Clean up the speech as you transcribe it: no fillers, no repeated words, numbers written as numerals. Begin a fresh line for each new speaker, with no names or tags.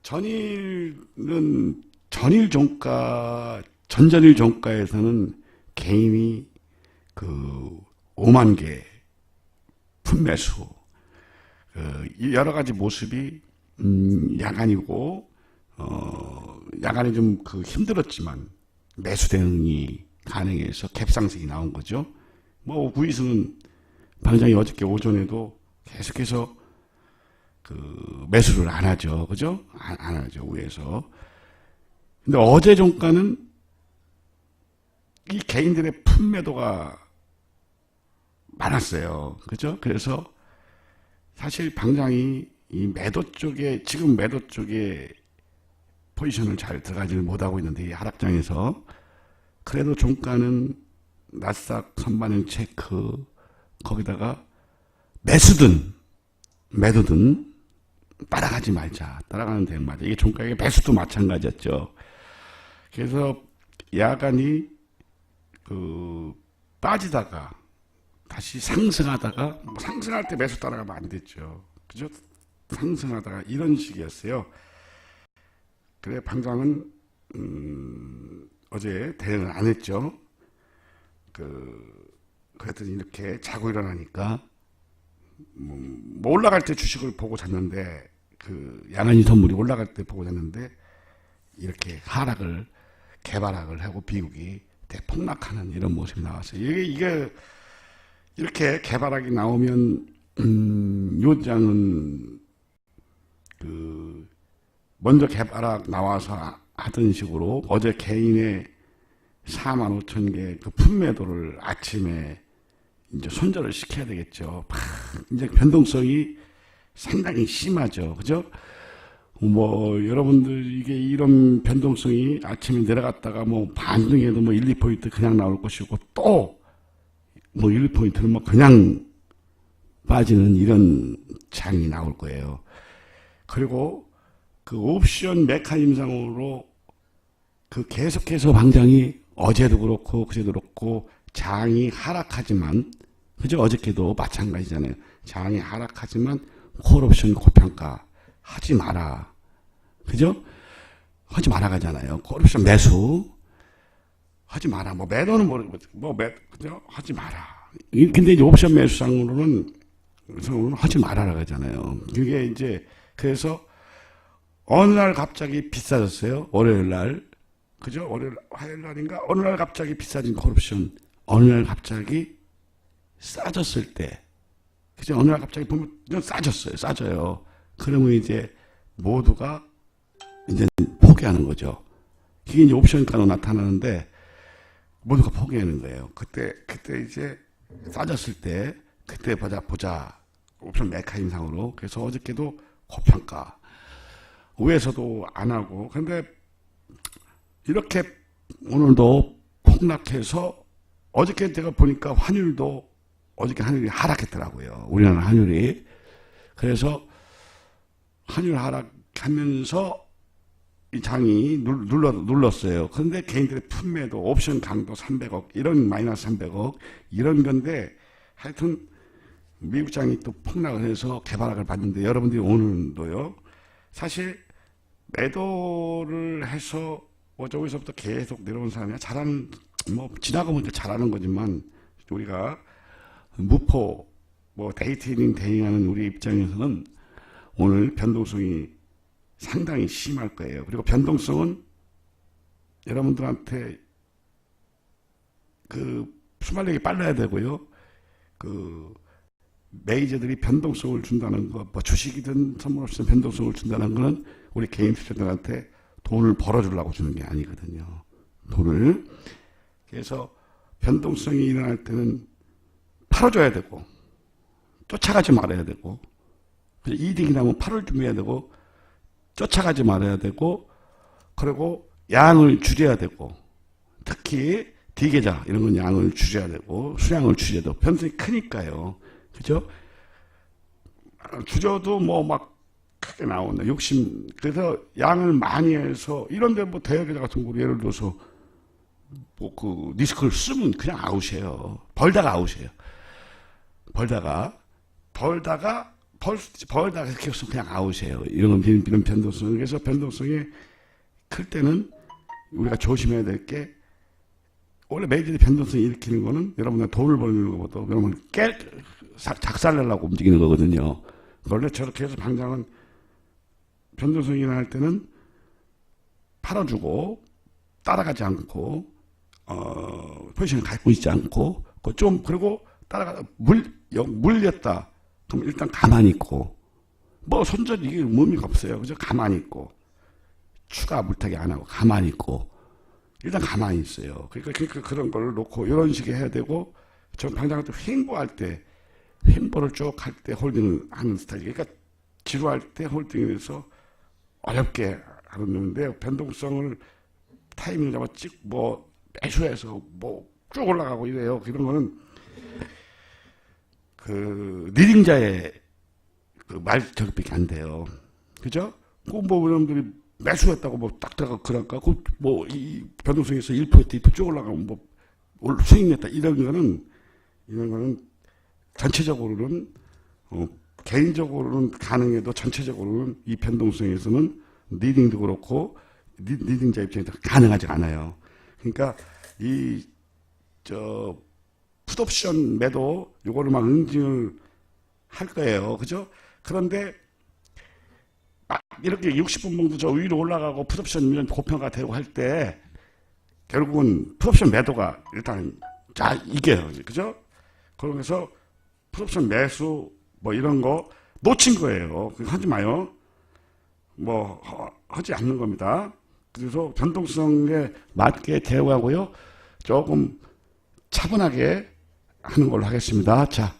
전일은 전일 종가, 전전일 종가에서는 개인이 그 5만 개 품매수, 여러 가지 모습이 야간이고 야간에 좀 힘들었지만 매수 대응이 가능해서 갭상승이 나온 거죠. 뭐 우이승은 방장이 어저께 오전에도 계속해서 매수를 안 하죠, 그죠? 안 하죠, 위에서. 근데 어제 종가는 이 개인들의 품매도가 많았어요, 그죠? 그래서 사실 방장이 이 매도 쪽에, 지금 매도 쪽에 포지션을 잘 들어가지를 못하고 있는데, 이 하락장에서 그래도 종가는 나스닥 선반영 체크, 거기다가 매수든 매도든 따라가지 말자, 따라가는 대응 맞아. 이게 종가의 매수도 마찬가지였죠. 그래서 야간이 빠지다가 다시 상승하다가, 상승할 때 매수 따라가면 안 됐죠, 그죠? 상승하다가 이런 식이었어요. 그래 방장은 어제 대응을 안 했죠. 그랬더니 이렇게 자고 일어나니까 뭐 올라갈 때 주식을 보고 잤는데, 양한이 선물이 올라갈 때 보고 잤는데 이렇게 개발학을 하고 미국이 대폭락하는 이런 모습이 나왔어요. 이게 이렇게 개발학이 나오면 요 장은 먼저 개발학 나와서 하던 식으로 어제 개인의 45,000개 품매도를 아침에 이제 손절을 시켜야 되겠죠. 이제 변동성이 상당히 심하죠, 그죠? 뭐 여러분들 이게 이런 변동성이 아침에 내려갔다가 뭐 반등해도 뭐 1, 2포인트 그냥 나올 것이고, 또 뭐 1, 2포인트는 뭐 그냥 빠지는 이런 장이 나올 거예요. 그리고 옵션 메커니즘상으로 계속해서 방장이 어제도 그렇고 그제도 그렇고 장이 하락하지만, 그죠? 어저께도 마찬가지잖아요. 장이 하락하지만 콜옵션 고평가 하지 마라, 그죠? 하지 마라 가잖아요. 콜옵션 매수 하지 마라. 뭐 매도는 그죠? 하지 마라. 근데 이제 옵션 매수상으로는 하지 말아라 하잖아요. 그게 이제 그래서 어느 날 갑자기 비싸졌어요. 월요일 날, 그죠? 화요일 날인가? 어느 날 갑자기 비싸진 콜옵션, 어느 날 갑자기 싸졌을 때, 그죠? 어느 날 갑자기 보면 싸졌어요. 싸져요. 그러면 이제 모두가 이제 포기하는 거죠. 이게 이제 옵션가로 나타나는데 모두가 포기하는 거예요. 그때 이제 싸졌을 때, 그때 보자. 옵션 메커니즘상으로. 그래서 어저께도 고평가. 위에서도 안 하고. 근데 이렇게 오늘도 폭락해서, 어저께 제가 보니까 어저께 환율이 하락했더라고요. 우리나라 환율이. 그래서 환율 하락하면서 이 장이 눌렀어요. 그런데 개인들의 품매도 옵션 강도 300억, 이런 마이너스 300억, 이런 건데, 하여튼 미국 장이 또 폭락을 해서 개발학을 봤는데, 여러분들이 오늘도요, 사실 매도를 해서 저기서부터 계속 내려온 사람이 지나가 보니까 잘하는 거지만, 우리가 무포 데이트닝 대행하는 우리 입장에서는 오늘 변동성이 상당히 심할 거예요. 그리고 변동성은 여러분들한테 순발력이 빨라야 되고요. 메이저들이 변동성을 준다는 거, 주식이든 선물 옵션 변동성을 준다는 거는 우리 개인 투자자들한테 돈을 벌어주려고 주는 게 아니거든요. 돈을. 그래서 변동성이 일어날 때는 팔아줘야 되고, 쫓아가지 말아야 되고, 이득이 나면 팔을 준비해야 되고, 쫓아가지 말아야 되고, 그리고 양을 줄여야 되고, 특히 D계좌 이런 건 양을 줄여야 되고, 수량을 줄여야 되고, 변동성이 크니까요, 그죠? 줄여도 크게 나오네. 그래서 양을 많이 해서, 이런데 대여계좌 같은 거 예를 들어서 리스크를 쓰면 그냥 아웃이에요. 벌다가 아웃이에요. 벌다가 벌다가 계속 그냥 아웃이에요. 이런 변동성. 그래서 변동성이 클 때는 우리가 조심해야 될 게, 원래 매일의 변동성이 일으키는 거는 여러분들 돈을 벌는 것보다 여러분 작살내려고 움직이는 거거든요. 원래 저렇게 해서 당장은 변동성이 일어날 때는 팔아주고 따라가지 않고 포지션을 갖고 있지 않고 좀 그리고 따라가 물렸다 그럼 일단 가만히 있고 뭐 손절 이게 의미가 없어요. 그죠? 가만히 있고 추가 물타기 안 하고 가만히 있고 일단 가만히 있어요. 그러니까 그런 걸 놓고 이런 식의 해야 되고 전 당장 횡보할 때 횡보를 쭉 할 때 홀딩을 하는 스타일. 그러니까 지루할 때 홀딩을 해서 어렵게 하는데 변동성을 타이밍을 잡아 뭐 매수해서 뭐 쭉 올라가고 이래요. 이런 거는 그 리딩자의 그 말 저기밖에 안 돼요. 그죠? 뭐 여러분들이 매수했다고 뭐 딱 들어가 그럴까? 뭐 이 변동성에서 1% 2% 쭉 올라가면 뭐 수익 냈다 이런 거는 전체적으로는 개인적으로는 가능해도 전체적으로는 이 변동성에서는 리딩도 그렇고 리딩자 입장에서 가능하지 않아요. 그러니까 풋옵션 매도 요거를 막 응징을 할 거예요. 그죠? 그런데 이렇게 60분 봉도 저 위로 올라가고 풋옵션 이런 고평가 되고 할 때 결국은 풋옵션 매도가 일단 이겨요. 그죠? 그러면서 풋옵션 매수 뭐 이런 거 놓친 거예요. 하지 마요. 뭐 하지 않는 겁니다. 그래서 변동성에 맞게 대응하고요. 조금 차분하게 하는 걸로 하겠습니다. 자.